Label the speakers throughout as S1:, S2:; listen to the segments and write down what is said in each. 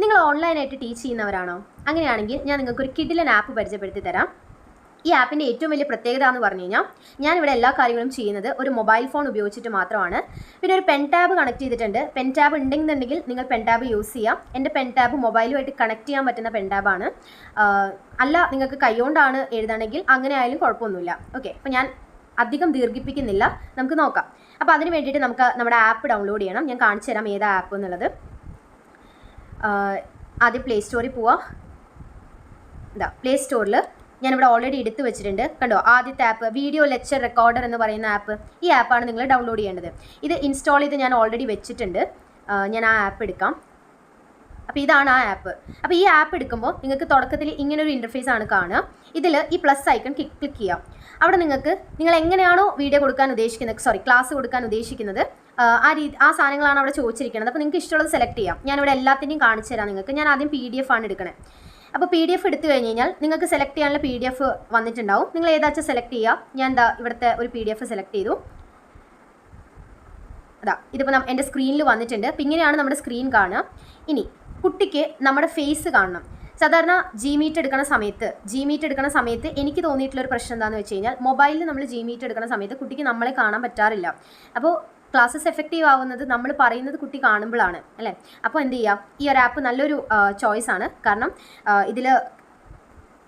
S1: നിങ്ങൾ ഓൺലൈനായിട്ട് ടീച്ച് ചെയ്യുന്നവരാണോ? അങ്ങനെയാണെങ്കിൽ ഞാൻ നിങ്ങൾക്കൊരു കിഡിലൻ ആപ്പ് പരിചയപ്പെടുത്തി തരാം. ഈ ആപ്പിൻ്റെ ഏറ്റവും വലിയ പ്രത്യേകത എന്ന് പറഞ്ഞു കഴിഞ്ഞാൽ ഞാനിവിടെ എല്ലാ കാര്യങ്ങളും ചെയ്യുന്നത് ഒരു മൊബൈൽ ഫോൺ ഉപയോഗിച്ചിട്ട് മാത്രമാണ്. പിന്നെ ഒരു പെൻ ടാബ് കണക്ട് ചെയ്തിട്ടുണ്ട്. പെൻ ടാബ് ഉണ്ടെന്നുണ്ടെങ്കിൽ നിങ്ങൾ പെൻ ടാബ് യൂസ് ചെയ്യാം. എൻ്റെ പെൻ ടാബ് മൊബൈലുമായിട്ട് കണക്ട് ചെയ്യാൻ പറ്റുന്ന പെൻ ടാബാണ്. അല്ല നിങ്ങൾക്ക് കൈകൊണ്ടാണ് എഴുതണമെങ്കിൽ അങ്ങനെ ആയാലും കുഴപ്പമൊന്നുമില്ല. ഓക്കെ, അപ്പോൾ ഞാൻ അധികം ദീർഘിപ്പിക്കുന്നില്ല, നമുക്ക് നോക്കാം. അപ്പോൾ അതിന് വേണ്ടിയിട്ട് നമുക്ക് നമ്മുടെ ആപ്പ് ഡൗൺലോഡ് ചെയ്യണം. ഞാൻ കാണിച്ചു തരാം ഏതാ ആപ്പ് എന്നുള്ളത്. ആദ്യം പ്ലേ സ്റ്റോറിൽ പോവാം. ഇതാ പ്ലേ സ്റ്റോറിൽ ഞാനിവിടെ ഓൾറെഡി എടുത്തു വെച്ചിട്ടുണ്ട്. കണ്ടോ, ആദ്യത്തെ ആപ്പ് വീഡിയോ ലെക്ചർ റെക്കോർഡർ എന്ന് പറയുന്ന ആപ്പ്. ഈ ആപ്പാണ് നിങ്ങൾ ഡൗൺലോഡ് ചെയ്യേണ്ടത്. ഇത് ഇൻസ്റ്റാൾ ചെയ്ത് ഞാൻ ഓൾറെഡി വെച്ചിട്ടുണ്ട്. ഞാൻ ആ ആപ്പ് എടുക്കാം. അപ്പോൾ ഇതാണ് ആ ആപ്പ്. അപ്പോൾ ഈ ആപ്പ് എടുക്കുമ്പോൾ നിങ്ങൾക്ക് തുടക്കത്തിൽ ഇങ്ങനൊരു ഇൻ്റർഫേസ് ആണ് കാണുക. ഇതിൽ ഈ പ്ലസ് ഐക്കൺ ക്ലിക്ക് ചെയ്യാം. അവിടെ നിങ്ങൾ എങ്ങനെയാണോ വീഡിയോ കൊടുക്കാൻ ഉദ്ദേശിക്കുന്നത്, ക്ലാസ് കൊടുക്കാൻ ഉദ്ദേശിക്കുന്നത്, ആ സാധനങ്ങളാണ് അവിടെ ചോദിച്ചിരിക്കുന്നത്. അപ്പോൾ നിങ്ങൾക്ക് ഇഷ്ടമുള്ളത് സെലക്ട് ചെയ്യാം. ഞാനിവിടെ എല്ലാത്തിൻ്റെയും കാണിച്ചു തരാം നിങ്ങൾക്ക്. ഞാൻ ആദ്യം PDF ആണ് എടുക്കണേ. അപ്പോൾ PDF എടുത്തു കഴിഞ്ഞ് കഴിഞ്ഞാൽ നിങ്ങൾക്ക് സെലക്ട് ചെയ്യാനുള്ള PDF വന്നിട്ടുണ്ടാവും. നിങ്ങൾ ഏതാച്ചാൽ സെലക്ട് ചെയ്യുക. ഞാൻ ഇവിടുത്തെ ഒരു PDF സെലക്ട് ചെയ്തു. ഇതിപ്പോൾ എൻ്റെ സ്ക്രീനിൽ വന്നിട്ടുണ്ട്. അപ്പോൾ ഇങ്ങനെയാണ് നമ്മുടെ സ്ക്രീൻ കാണുക. ഇനി കുട്ടിക്ക് നമ്മുടെ ഫേസ് കാണണം. സാധാരണ Gmeet എടുക്കുന്ന സമയത്ത് എനിക്ക് തോന്നിയിട്ടുള്ളൊരു പ്രശ്നം എന്താണെന്ന് വെച്ച് കഴിഞ്ഞാൽ മൊബൈലിൽ നമ്മൾ Gmeet എടുക്കുന്ന സമയത്ത് കുട്ടിക്ക് നമ്മളെ കാണാൻ പറ്റാറില്ല. അപ്പോൾ ക്ലാസ്സസ് എഫക്റ്റീവ് ആവുന്നത് നമ്മൾ പറയുന്നത് കുട്ടി കാണുമ്പോഴാണ് അല്ലേ. അപ്പോൾ എന്ത് ചെയ്യുക, ഈ ഒരു ആപ്പ് നല്ലൊരു ചോയ്സ് ആണ്. കാരണം ഇതിൽ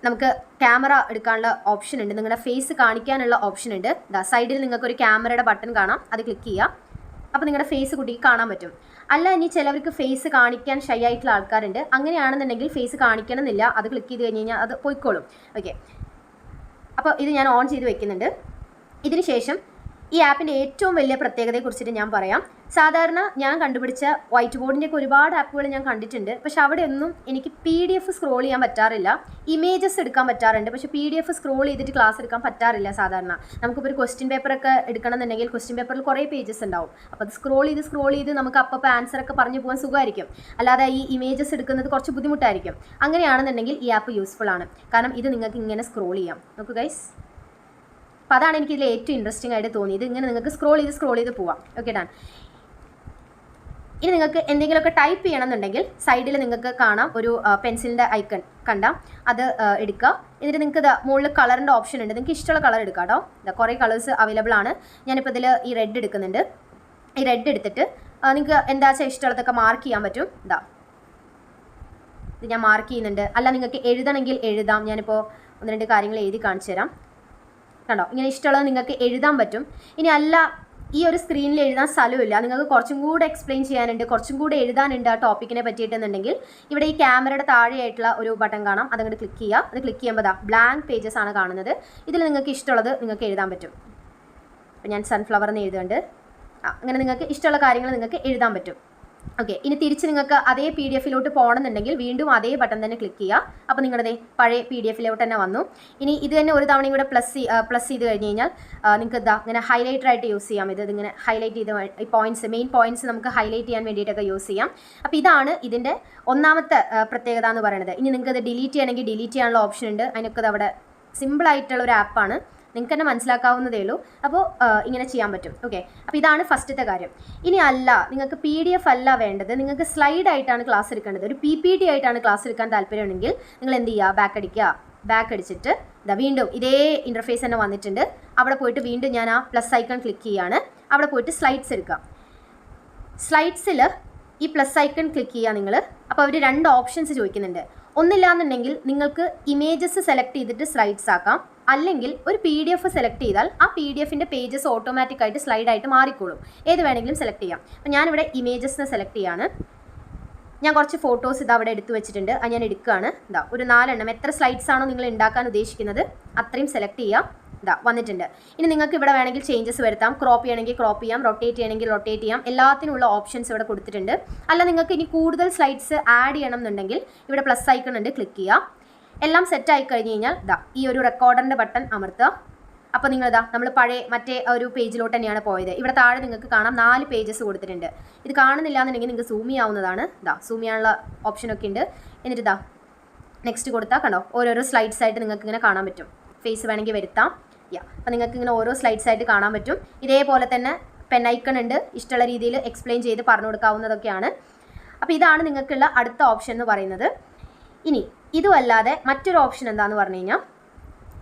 S1: നമുക്ക് ക്യാമറ എടുക്കാനുള്ള ഓപ്ഷൻ ഉണ്ട്, നിങ്ങളുടെ ഫേസ് കാണിക്കാനുള്ള ഓപ്ഷൻ ഉണ്ട്. സൈഡിൽ നിങ്ങൾക്കൊരു ക്യാമറയുടെ ബട്ടൺ കാണാം, അത് ക്ലിക്ക് ചെയ്യുക. അപ്പോൾ നിങ്ങളുടെ ഫേസ് കുട്ടിക്ക് കാണാൻ പറ്റും. അല്ല, ഇനി ചിലവർക്ക് ഫേസ് കാണിക്കാൻ ഷൈ ആയിട്ടുള്ള ആൾക്കാരുണ്ട്. അങ്ങനെയാണെന്നുണ്ടെങ്കിൽ ഫേസ് കാണിക്കണമെന്നില്ല, അത് ക്ലിക്ക് ചെയ്ത് കഴിഞ്ഞ് കഴിഞ്ഞാൽ അത് പോയിക്കോളും. ഓക്കെ, അപ്പോൾ ഇത് ഞാൻ ഓൺ ചെയ്ത് വെക്കുന്നുണ്ട്. ഇതിന് ശേഷം ഈ ആപ്പിൻ്റെ ഏറ്റവും വലിയ പ്രത്യേകതയെക്കുറിച്ചിട്ട് ഞാൻ പറയാം. സാധാരണ ഞാൻ കണ്ടുപിടിച്ച വൈറ്റ് ബോർഡിൻ്റെയൊക്കെ ഒരുപാട് ആപ്പുകൾ ഞാൻ കണ്ടിട്ടുണ്ട്. പക്ഷെ അവിടെയൊന്നും എനിക്ക് PDF സ്ക്രോൾ ചെയ്യാൻ പറ്റാറില്ല. ഇമേജസ് എടുക്കാൻ പറ്റാറുണ്ട്, പക്ഷേ PDF സ്ക്രോൾ ചെയ്തിട്ട് ക്ലാസ് എടുക്കാൻ പറ്റാറില്ല. സാധാരണ നമുക്കിപ്പോൾ ഒരു ക്വസ്റ്റ്യൻ പേപ്പറൊക്കെ എടുക്കണമെന്നുണ്ടെങ്കിൽ ക്വസ്റ്റ്യൻ പേപ്പറിൽ കുറേ പേജസ് ഉണ്ടാവും. അപ്പോൾ അത് സ്ക്രോൾ ചെയ്ത് നമുക്ക് അപ്പോൾ ആൻസറൊക്കെ പറഞ്ഞു പോകാൻ സുഖമായിരിക്കും. അല്ലാതെ ഈ ഇമേജസ് എടുക്കുന്നത് കുറച്ച് ബുദ്ധിമുട്ടായിരിക്കും. അങ്ങനെയാണെന്നുണ്ടെങ്കിൽ ഈ ആപ്പ് യൂസ്ഫുൾ ആണ്. കാരണം ഇത് നിങ്ങൾക്ക് ഇങ്ങനെ സ്ക്രോൾ ചെയ്യാം. നോക്കൂ ഗൈസ്, അപ്പോൾ അതാണ് എനിക്കിതിൽ ഏറ്റവും ഇൻട്രസ്റ്റിംഗ് ആയിട്ട് തോന്നിയത്. ഇങ്ങനെ നിങ്ങൾക്ക് സ്ക്രോൾ ചെയ്ത് പോവാം. Okay, done. ഇനി നിങ്ങൾക്ക് എന്തെങ്കിലുമൊക്കെ ടൈപ്പ് ചെയ്യണമെന്നുണ്ടെങ്കിൽ സൈഡിൽ നിങ്ങൾക്ക് കാണാം ഒരു പെൻസിലിൻ്റെ ഐക്കൺ കണ്ടാൽ അത് എടുക്കുക. എന്നിട്ട് നിങ്ങൾക്ക് മുകളിൽ കളറിൻ്റെ ഓപ്ഷൻ ഉണ്ട്. നിങ്ങൾക്ക് ഇഷ്ടമുള്ള കളർ എടുക്കാം കേട്ടോ. കുറേ കളേഴ്സ് അവൈലബിൾ ആണ്. ഞാനിപ്പോൾ ഇതിൽ ഈ റെഡ് എടുക്കുന്നുണ്ട്. ഈ റെഡ് എടുത്തിട്ട് നിങ്ങൾക്ക് എന്താ വെച്ചാൽ ഇഷ്ടമുള്ളതൊക്കെ മാർക്ക് ചെയ്യാൻ പറ്റും. ഇത് ഞാൻ മാർക്ക് ചെയ്യുന്നുണ്ട്. അല്ല നിങ്ങൾക്ക് എഴുതണമെങ്കിൽ എഴുതാം. ഞാനിപ്പോൾ 1-2 കാര്യങ്ങൾ എഴുതി കാണിച്ചു തരാം. കണ്ടോ, ഇങ്ങനെ ഇഷ്ടമുള്ളത് നിങ്ങൾക്ക് എഴുതാൻ പറ്റും. ഇനി അല്ല, ഈ ഒരു സ്ക്രീനിൽ എഴുതാൻ സ്ഥലമില്ല, നിങ്ങൾക്ക് കുറച്ചും കൂടെ എക്സ്പ്ലെയിൻ ചെയ്യാനുണ്ട്, കുറച്ചും കൂടെ എഴുതാനുണ്ട് ആ ടോപ്പിക്കിനെ പറ്റിയിട്ടെന്നുണ്ടെങ്കിൽ ഇവിടെ ഈ ക്യാമറയുടെ താഴെയായിട്ടുള്ള ഒരു ബട്ടൺ കാണാം, അതങ്ങോട്ട് ക്ലിക്ക് ചെയ്യുക. അത് ക്ലിക്ക് ചെയ്യുമ്പോൾ ബ്ലാങ്ക് പേജസ് ആണ് കാണുന്നത്. ഇതിൽ നിങ്ങൾക്ക് ഇഷ്ടമുള്ളത് നിങ്ങൾക്ക് എഴുതാൻ പറ്റും. അപ്പോൾ ഞാൻ സൺഫ്ലവർ എന്ന് എഴുതുന്നുണ്ട്. അങ്ങനെ നിങ്ങൾക്ക് ഇഷ്ടമുള്ള കാര്യങ്ങൾ നിങ്ങൾക്ക് എഴുതാൻ പറ്റും. ഓക്കെ, ഇനി തിരിച്ച് നിങ്ങൾക്ക് അതേ PDF-ലോട്ട് പോകണമെന്നുണ്ടെങ്കിൽ വീണ്ടും അതേ ബട്ടൺ തന്നെ ക്ലിക്ക് ചെയ്യുക. അപ്പോൾ നിങ്ങളുടെ പഴയ PDF-ലോട്ട് തന്നെ വന്നു. ഇനി ഇത് തന്നെ ഒരു തവണയും കൂടെ പ്ലസ് ചെയ്ത് കഴിഞ്ഞ് കഴിഞ്ഞാൽ നിങ്ങൾക്ക് ഇങ്ങനെ ഹൈലൈറ്ററായിട്ട് യൂസ് ചെയ്യാം. ഇതിങ്ങനെ ഹൈലൈറ്റ് ചെയ്ത് ഈ മെയിൻ പോയിന്റ്സ് നമുക്ക് ഹൈലൈറ്റ് ചെയ്യാൻ വേണ്ടിയിട്ടൊക്കെ യൂസ് ചെയ്യാം. അപ്പോൾ ഇതാണ് ഇതിൻ്റെ ഒന്നാമത്തെ പ്രത്യേകത എന്ന് പറയുന്നത്. ഇനി നിങ്ങൾക്ക് ഇത് ഡിലീറ്റ് ചെയ്യണമെങ്കിൽ ഡിലീറ്റ് ചെയ്യാനുള്ള ഓപ്ഷൻ ഉണ്ട്. അതിനൊക്കെ അവിടെ സിമ്പിളായിട്ടുള്ള ഒരു ആപ്പാണ്, നിങ്ങൾക്ക് തന്നെ മനസ്സിലാക്കാവുന്നതേ ഉള്ളൂ. അപ്പോൾ ഇങ്ങനെ ചെയ്യാൻ പറ്റും. ഓക്കെ, അപ്പോൾ ഇതാണ് ഫസ്റ്റത്തെ കാര്യം. ഇനി അല്ല, നിങ്ങൾക്ക് PDF അല്ല വേണ്ടത്, നിങ്ങൾക്ക് സ്ലൈഡ് ആയിട്ടാണ് ക്ലാസ് എടുക്കേണ്ടത്, ഒരു PPT ആയിട്ടാണ് ക്ലാസ് എടുക്കാൻ താല്പര്യമുണ്ടെങ്കിൽ നിങ്ങൾ എന്ത് ചെയ്യുക, ബാക്ക് അടിച്ചിട്ട് വീണ്ടും ഇതേ ഇൻ്റർഫേസ് തന്നെ വന്നിട്ടുണ്ട്. അവിടെ പോയിട്ട് വീണ്ടും ഞാൻ ആ പ്ലസ് ഐക്കൺ ക്ലിക്ക് ചെയ്യുകയാണ്. അവിടെ പോയിട്ട് സ്ലൈഡ്സ് എടുക്കുക. സ്ലൈഡ്സിൽ ഈ പ്ലസ് ഐക്കൺ ക്ലിക്ക് ചെയ്യുക നിങ്ങൾ. അപ്പോൾ അവർ 2 ഓപ്ഷൻസ് ചോദിക്കുന്നുണ്ട്. ഒന്നില്ലാന്നുണ്ടെങ്കിൽ നിങ്ങൾക്ക് ഇമേജസ് സെലക്ട് ചെയ്തിട്ട് സ്ലൈഡ്സ് ആക്കാം. അല്ലെങ്കിൽ ഒരു PDF സെലക്ട് ചെയ്താൽ ആ PDF-ൻ്റെ പേജസ് ഓട്ടോമാറ്റിക്കായിട്ട് സ്ലൈഡായിട്ട് മാറിക്കോളും. ഏത് വേണമെങ്കിലും സെലക്ട് ചെയ്യാം. അപ്പോൾ ഞാനിവിടെ ഇമേജസ് സെലക്ട് ചെയ്യാണ്. ഞാൻ കുറച്ച് ഫോട്ടോസ് അവിടെ എടുത്തു വെച്ചിട്ടുണ്ട്. അത് ഞാൻ എടുക്കുകയാണ്. ഒരു 4 എണ്ണം, എത്ര സ്ലൈഡ്സ് ആണോ നിങ്ങൾ ഉണ്ടാക്കാൻ ഉദ്ദേശിക്കുന്നത് അത്രയും സെലക്ട് ചെയ്യുക. വന്നിട്ടുണ്ട്. ഇനി നിങ്ങൾക്ക് ഇവിടെ വേണമെങ്കിൽ ചേഞ്ചസ് വരുത്താം. ക്രോപ്പ് ചെയ്യണമെങ്കിൽ ക്രോപ്പ് ചെയ്യാം, റൊട്ടേറ്റ് ചെയ്യണമെങ്കിൽ റൊട്ടേറ്റ് ചെയ്യാം. എല്ലാത്തിനുള്ള ഓപ്ഷൻസ് ഇവിടെ കൊടുത്തിട്ടുണ്ട്. അല്ല, നിങ്ങൾക്ക് ഇനി കൂടുതൽ സ്ലൈഡ്സ് ആഡ് ചെയ്യണം എന്നുണ്ടെങ്കിൽ ഇവിടെ പ്ലസ് ഐക്കൺ ഉണ്ട്, ക്ലിക്ക് ചെയ്യുക. എല്ലാം സെറ്റ് ആയി കഴിഞ്ഞ് കഴിഞ്ഞാൽ ഈ ഒരു റെക്കോർഡറിൻ്റെ ബട്ടൺ അമർത്തുക. അപ്പോൾ നിങ്ങൾ നമ്മൾ പഴയ മറ്റേ ഒരു പേജിലോട്ട് തന്നെയാണ് പോയത്. ഇവിടെ താഴെ നിങ്ങൾക്ക് കാണാം 4 പേജസ് കൊടുത്തിട്ടുണ്ട്. ഇത് കാണുന്നില്ല എന്നുണ്ടെങ്കിൽ നിങ്ങൾക്ക് സൂം ചെയ്യാവുന്നതാണ്. സൂം ചെയ്യാനുള്ള ഓപ്ഷനൊക്കെ ഉണ്ട്. എന്നിട്ട് നെക്സ്റ്റ് കൊടുത്താൽ കണ്ടോ ഓരോരോ സ്ലൈഡ്സ് ആയിട്ട് നിങ്ങൾക്ക് ഇങ്ങനെ കാണാൻ പറ്റും. ഫേസ് വേണമെങ്കിൽ വരുത്താം. അപ്പോൾ നിങ്ങൾക്ക് ഇങ്ങനെ ഓരോ സ്ലൈഡ്സ് ആയിട്ട് കാണാൻ പറ്റും. ഇതേപോലെ തന്നെ പെൻ ഐക്കൺ ഉണ്ട്, ഇഷ്ടമുള്ള രീതിയിൽ എക്സ്പ്ലെയിൻ ചെയ്ത് പറഞ്ഞു കൊടുക്കാവുന്നതൊക്കെയാണ്. അപ്പോൾ ഇതാണ് നിങ്ങൾക്കുള്ള അടുത്ത ഓപ്ഷൻ എന്ന് പറയുന്നത്. ഇനി ഇതുമല്ലാതെ മറ്റൊരു ഓപ്ഷൻ എന്താണെന്ന് പറഞ്ഞു കഴിഞ്ഞാൽ,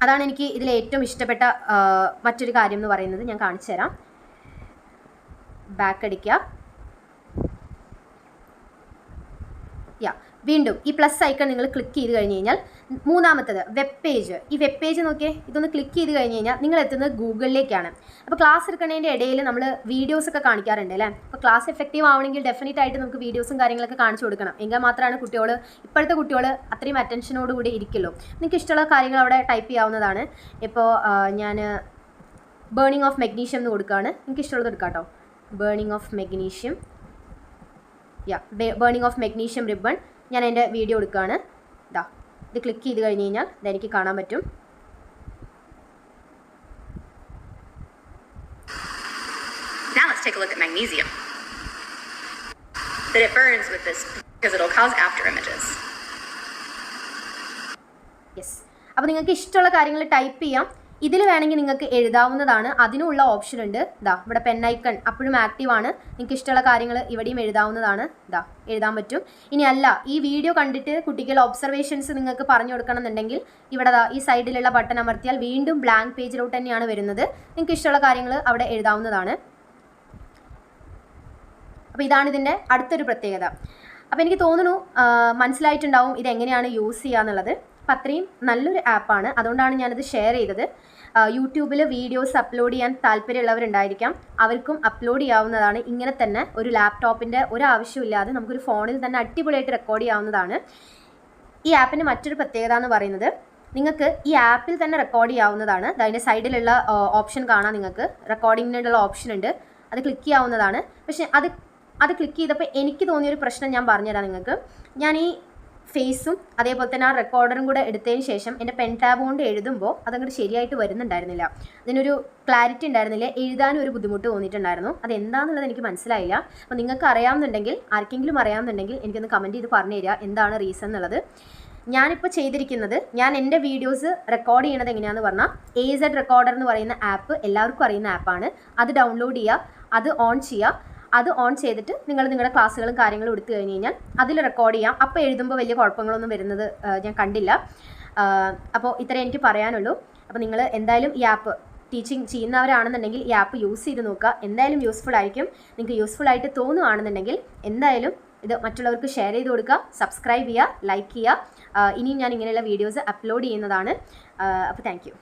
S1: അതാണ് എനിക്ക് ഇതിൽ ഏറ്റവും ഇഷ്ടപ്പെട്ട മറ്റൊരു കാര്യം എന്ന് പറയുന്നത്. ഞാൻ കാണിച്ചു തരാം. ബാക്ക് അടിക്കുക. വീണ്ടും ഈ പ്ലസ് ഐക്കൺ നിങ്ങൾ ക്ലിക്ക് ചെയ്ത് കഴിഞ്ഞ് കഴിഞ്ഞാൽ മൂന്നാമത്തത് വെബ് പേജ്. ഈ വെബ് പേജ് നോക്കിയേ, ഇതൊന്ന് ക്ലിക്ക് ചെയ്ത് കഴിഞ്ഞ് കഴിഞ്ഞാൽ നിങ്ങൾ എത്തുന്നത് ഗൂഗിളിലേക്കാണ്. അപ്പോൾ ക്ലാസ് എടുക്കുന്നതിൻ്റെ ഇടയിൽ നമ്മൾ വീഡിയോസൊക്കെ കാണിക്കാറുണ്ട് അല്ലേ. അപ്പോൾ ക്ലാസ് എഫക്റ്റീവ് ആവണമെങ്കിൽ ഡെഫിനറ്റ് ആയിട്ട് നമുക്ക് വീഡിയോസും കാര്യങ്ങളൊക്കെ കാണിച്ചു കൊടുക്കണം. എങ്കിൽ മാത്രമാണ് ഇപ്പോഴത്തെ കുട്ടികൾ അത്രയും അറ്റൻഷനോടുകൂടി ഇരിക്കുള്ളൂ. നിങ്ങൾക്ക് ഇഷ്ടമുള്ള കാര്യങ്ങൾ അവിടെ ടൈപ്പ് ചെയ്യാവുന്നതാണ്. ഇപ്പോൾ ഞാൻ ബേണിംഗ് ഓഫ് മെഗ്നീഷ്യം എന്ന് കൊടുക്കുകയാണ്. എനിക്ക് ഇഷ്ടമുള്ളത് എടുക്കാം കേട്ടോ. Burning of magnesium, burning of magnesium ribbon. ഞാൻ എൻ്റെ വീഡിയോ എടുക്കുകയാണ്. ഇത് ക്ലിക്ക് ചെയ്ത് കഴിഞ്ഞ് കഴിഞ്ഞാൽ ഇതെനിക്ക് കാണാൻ പറ്റും.
S2: Now let's take a look at magnesium. That it burns with this because it'll cause after images.
S1: Yes. അപ്പോൾ നിങ്ങൾക്ക് ഇഷ്ടമുള്ള കാര്യങ്ങൾ ടൈപ്പ് ചെയ്യാം. ഇതിൽ വേണമെങ്കിൽ നിങ്ങൾക്ക് എഴുതാവുന്നതാണ്. അതിനുള്ള ഓപ്ഷൻ ഉണ്ട്. ഇവിടെ പെൻ ഐക്കൺ അപ്പോഴും ആക്റ്റീവ് ആണ്. നിങ്ങൾക്ക് ഇഷ്ടമുള്ള കാര്യങ്ങൾ ഇവിടെയും എഴുതാവുന്നതാണ്. എഴുതാൻ പറ്റും. ഇനി അല്ല, ഈ വീഡിയോ കണ്ടിട്ട് കുട്ടികൾ ഒബ്സർവേഷൻസ് നിങ്ങൾക്ക് പറഞ്ഞു കൊടുക്കണം എന്നുണ്ടെങ്കിൽ ഇവിടെ ഈ സൈഡിലുള്ള ബട്ടൺ അമർത്തിയാൽ വീണ്ടും ബ്ലാങ്ക് പേജിലോട്ട് തന്നെയാണ് വരുന്നത്. നിങ്ങൾക്ക് ഇഷ്ടമുള്ള കാര്യങ്ങൾ അവിടെ എഴുതാവുന്നതാണ്. അപ്പോൾ ഇതാണ് ഇതിൻ്റെ അടുത്തൊരു പ്രത്യേകത. അപ്പോൾ എനിക്ക് തോന്നുന്നു മനസ്സിലായിട്ടുണ്ടാവും ഇതെങ്ങനെയാണ് യൂസ് ചെയ്യുക എന്നുള്ളത്. അപ്പം അത്രയും നല്ലൊരു ആപ്പാണ്. അതുകൊണ്ടാണ് ഞാനത് ഷെയർ ചെയ്തത്. യൂട്യൂബിൽ വീഡിയോസ് അപ്ലോഡ് ചെയ്യാൻ താല്പര്യമുള്ളവരുണ്ടായിരിക്കാം. അവർക്കും അപ്ലോഡ് ചെയ്യാവുന്നതാണ്. ഇങ്ങനെ തന്നെ ഒരു ലാപ്ടോപ്പിൻ്റെ ഒരാവശ്യമില്ലാതെ നമുക്കൊരു ഫോണിൽ തന്നെ അടിപൊളിയായിട്ട് റെക്കോർഡ് ചെയ്യാവുന്നതാണ്. ഈ ആപ്പിൻ്റെ മറ്റൊരു പ്രത്യേകത എന്ന് പറയുന്നത്, നിങ്ങൾക്ക് ഈ ആപ്പിൽ തന്നെ റെക്കോർഡ് ചെയ്യാവുന്നതാണ്. അതിൻ്റെ സൈഡിലുള്ള ഓപ്ഷൻ കാണാം. നിങ്ങൾക്ക് റെക്കോർഡിങ്ങിനുള്ള ഓപ്ഷൻ ഉണ്ട്. അത് ക്ലിക്ക് ചെയ്യാവുന്നതാണ്. പക്ഷേ അത് ക്ലിക്ക് ചെയ്തപ്പോൾ എനിക്ക് തോന്നിയൊരു പ്രശ്നം ഞാൻ പറഞ്ഞുതരാം നിങ്ങൾക്ക്. ഞാൻ ഈ ഫേസും അതേപോലെ തന്നെ ആ റെക്കോർഡറും കൂടെ എടുത്തതിന് ശേഷം എൻ്റെ പെൻ ടാബ് കൊണ്ട് എഴുതുമ്പോൾ അതങ്ങോട്ട് ശരിയായിട്ട് വരുന്നുണ്ടായിരുന്നില്ല. അതിനൊരു ക്ലാരിറ്റി ഉണ്ടായിരുന്നില്ല. എഴുതാനും ഒരു ബുദ്ധിമുട്ട് തോന്നിയിട്ടുണ്ടായിരുന്നു. അതെന്താണെന്നുള്ളത് എനിക്ക് മനസ്സിലായില്ല. അപ്പോൾ നിങ്ങൾക്ക് അറിയാവുന്നുണ്ടെങ്കിൽ, ആർക്കെങ്കിലും അറിയാവുന്നുണ്ടെങ്കിൽ എനിക്കൊന്ന് കമൻറ്റ് ചെയ്ത് പറഞ്ഞു തരിക എന്താണ് റീസൺ എന്നുള്ളത്. ഞാനിപ്പോൾ ചെയ്തിരിക്കുന്നത്, ഞാൻ എൻ്റെ വീഡിയോസ് റെക്കോർഡ് ചെയ്യണത് എങ്ങനെയാണെന്ന് പറഞ്ഞാൽ, AZ റെക്കോർഡർ എന്ന് പറയുന്ന ആപ്പ് എല്ലാവർക്കും അറിയുന്ന ആപ്പാണ്. അത് ഡൗൺലോഡ് ചെയ്യുക, അത് ഓൺ ചെയ്യുക. അത് ഓൺ ചെയ്തിട്ട് നിങ്ങൾ നിങ്ങളുടെ ക്ലാസ്സുകളും കാര്യങ്ങളും എടുത്തു കഴിഞ്ഞ് കഴിഞ്ഞാൽ അതിൽ റെക്കോർഡ് ചെയ്യാം. അപ്പോൾ എഴുതുമ്പോൾ വലിയ കുഴപ്പങ്ങളൊന്നും വരുന്നത് ഞാൻ കണ്ടില്ല. അപ്പോൾ ഇത്രയും എനിക്ക് പറയാനുള്ളൂ. അപ്പോൾ നിങ്ങൾ എന്തായാലും ഈ ആപ്പ് ടീച്ചിങ് ചെയ്യുന്നവരാണെന്നുണ്ടെങ്കിൽ ഈ ആപ്പ് യൂസ് ചെയ്ത് നോക്കുക. എന്തായാലും യൂസ്ഫുൾ ആയിരിക്കും. നിങ്ങൾക്ക് യൂസ്ഫുൾ ആയിട്ട് തോന്നുകയാണെന്നുണ്ടെങ്കിൽ എന്തായാലും ഇത് മറ്റുള്ളവർക്ക് ഷെയർ ചെയ്ത് കൊടുക്കുക, സബ്സ്ക്രൈബ് ചെയ്യുക, ലൈക്ക് ചെയ്യുക. ഇനിയും ഞാൻ ഇങ്ങനെയുള്ള വീഡിയോസ് അപ്ലോഡ് ചെയ്യുന്നതാണ്. അപ്പോൾ താങ്ക് യു.